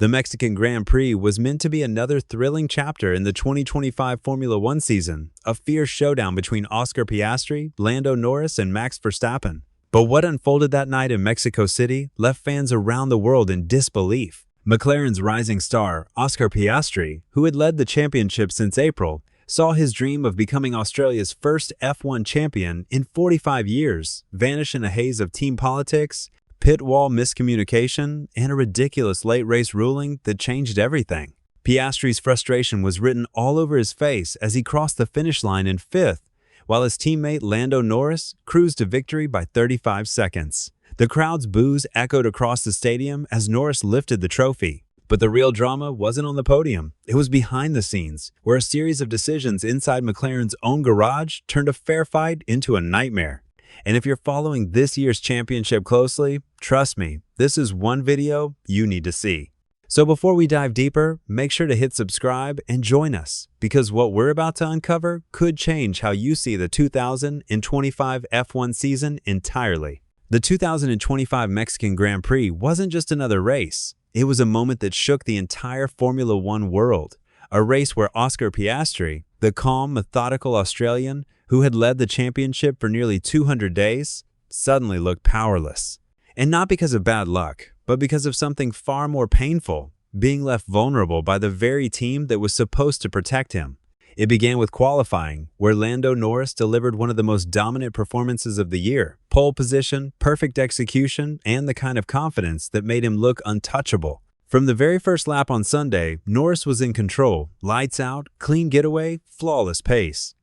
The Mexican Grand Prix was meant to be another thrilling chapter in the 2025 Formula One season, a fierce showdown between Oscar Piastri, Lando Norris, and Max Verstappen. But what unfolded that night in Mexico City left fans around the world in disbelief. McLaren's rising star, Oscar Piastri, who had led the championship since April, saw his dream of becoming Australia's first F1 champion in 45 years vanish in a haze of team politics, pit wall miscommunication, and a ridiculous late race ruling that changed everything. Piastri's frustration was written all over his face as he crossed the finish line in fifth, while his teammate Lando Norris cruised to victory by 35 seconds. The crowd's boos echoed across the stadium as Norris lifted the trophy. But the real drama wasn't on the podium. It was behind the scenes, where a series of decisions inside McLaren's own garage turned a fair fight into a nightmare. And if you're following this year's championship closely, trust me, this is one video you need to see. So before we dive deeper, make sure to hit subscribe and join us, because what we're about to uncover could change how you see the 2025 F1 season entirely. The 2025 Mexican Grand Prix wasn't just another race. It was a moment that shook the entire Formula One world. A race where Oscar Piastri, the calm, methodical Australian who had led the championship for nearly 200 days, suddenly looked powerless. And not because of bad luck, but because of something far more painful, being left vulnerable by the very team that was supposed to protect him. It began with qualifying, where Lando Norris delivered one of the most dominant performances of the year. Pole position, perfect execution, and the kind of confidence that made him look untouchable. From the very first lap on Sunday, Norris was in control, lights out, clean getaway, flawless pace.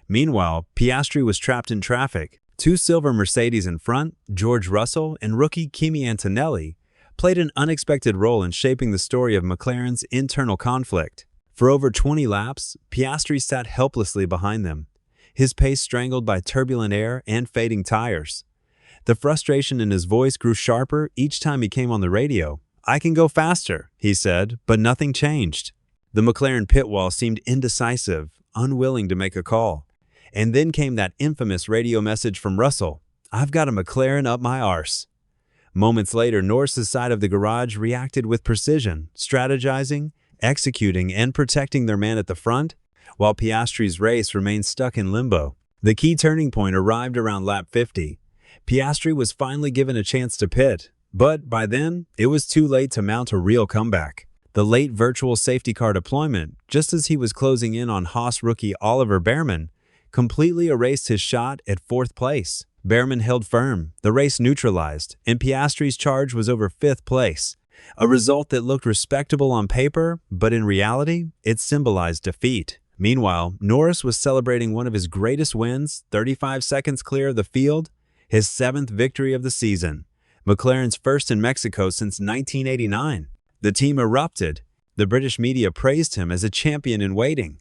Meanwhile, Piastri was trapped in traffic. Two silver Mercedes in front, George Russell and rookie Kimi Antonelli, played an unexpected role in shaping the story of McLaren's internal conflict. For over 20 laps, Piastri sat helplessly behind them, his pace strangled by turbulent air and fading tires. The frustration in his voice grew sharper each time he came on the radio. "I can go faster," he said, but nothing changed. The McLaren pit wall seemed indecisive, unwilling to make a call. And then came that infamous radio message from Russell, "I've got a McLaren up my arse." Moments later, Norris's side of the garage reacted with precision, strategizing, executing, and protecting their man at the front, while Piastri's race remained stuck in limbo. The key turning point arrived around lap 50. Piastri was finally given a chance to pit, but by then, it was too late to mount a real comeback. The late virtual safety car deployment, just as he was closing in on Haas rookie Oliver Behrman, completely erased his shot at fourth place. Behrman held firm, the race neutralized, and Piastri's charge was over fifth place. A result that looked respectable on paper, but in reality, it symbolized defeat. Meanwhile, Norris was celebrating one of his greatest wins, 35 seconds clear of the field, his seventh victory of the season, McLaren's first in Mexico since 1989. The team erupted. The British media praised him as a champion in waiting.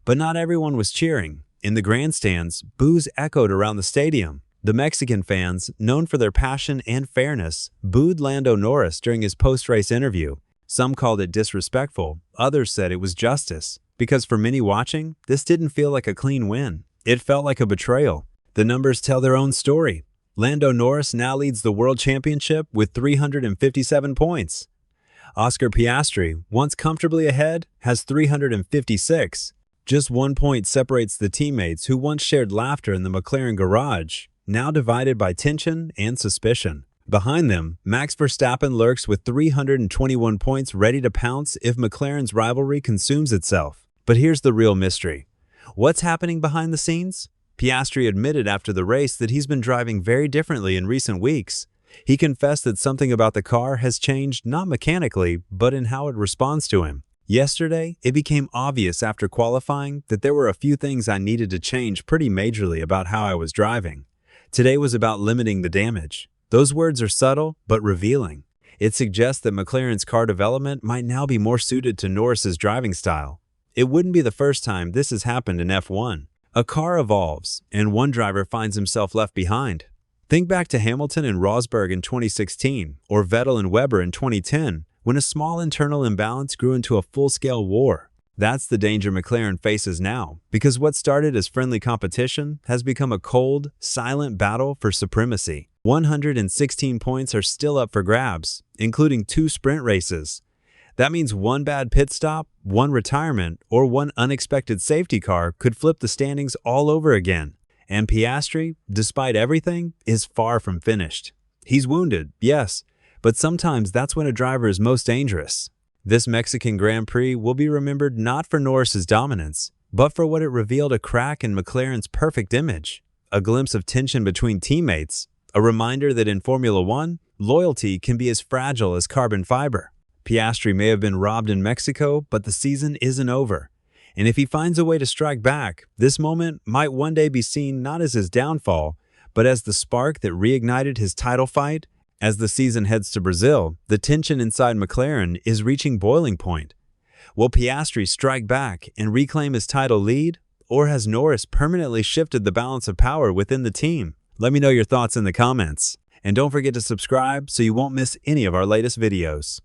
But not everyone was cheering. In the grandstands, boos echoed around the stadium. The Mexican fans, known for their passion and fairness, booed Lando Norris during his post-race interview. Some called it disrespectful, others said it was justice. Because for many watching, this didn't feel like a clean win. It felt like a betrayal. The numbers tell their own story. Lando Norris now leads the World Championship with 357 points. Oscar Piastri, once comfortably ahead, has 356. Just 1 point separates the teammates who once shared laughter in the McLaren garage, now divided by tension and suspicion. Behind them, Max Verstappen lurks with 321 points ready to pounce if McLaren's rivalry consumes itself. But here's the real mystery. What's happening behind the scenes? Piastri admitted after the race that he's been driving very differently in recent weeks. He confessed that something about the car has changed not mechanically, but in how it responds to him. Yesterday, it became obvious after qualifying that there were a few things I needed to change pretty majorly about how I was driving. Today was about limiting the damage. Those words are subtle, but revealing. It suggests that McLaren's car development might now be more suited to Norris's driving style. It wouldn't be the first time this has happened in F1. A car evolves, and one driver finds himself left behind. Think back to Hamilton and Rosberg in 2016, or Vettel and Webber in 2010, when a small internal imbalance grew into a full-scale war. That's the danger McLaren faces now, because what started as friendly competition has become a cold, silent battle for supremacy. 116 points are still up for grabs, including 2 sprint races. That means one bad pit stop, one retirement, or one unexpected safety car could flip the standings all over again. And Piastri, despite everything, is far from finished. He's wounded, yes, but sometimes that's when a driver is most dangerous. This Mexican Grand Prix will be remembered not for Norris's dominance, but for what it revealed: a crack in McLaren's perfect image, a glimpse of tension between teammates, a reminder that in Formula One, loyalty can be as fragile as carbon fiber. Piastri may have been robbed in Mexico, but the season isn't over. And if he finds a way to strike back, this moment might one day be seen not as his downfall, but as the spark that reignited his title fight. As the season heads to Brazil, the tension inside McLaren is reaching boiling point. Will Piastri strike back and reclaim his title lead, or has Norris permanently shifted the balance of power within the team? Let me know your thoughts in the comments. And don't forget to subscribe so you won't miss any of our latest videos.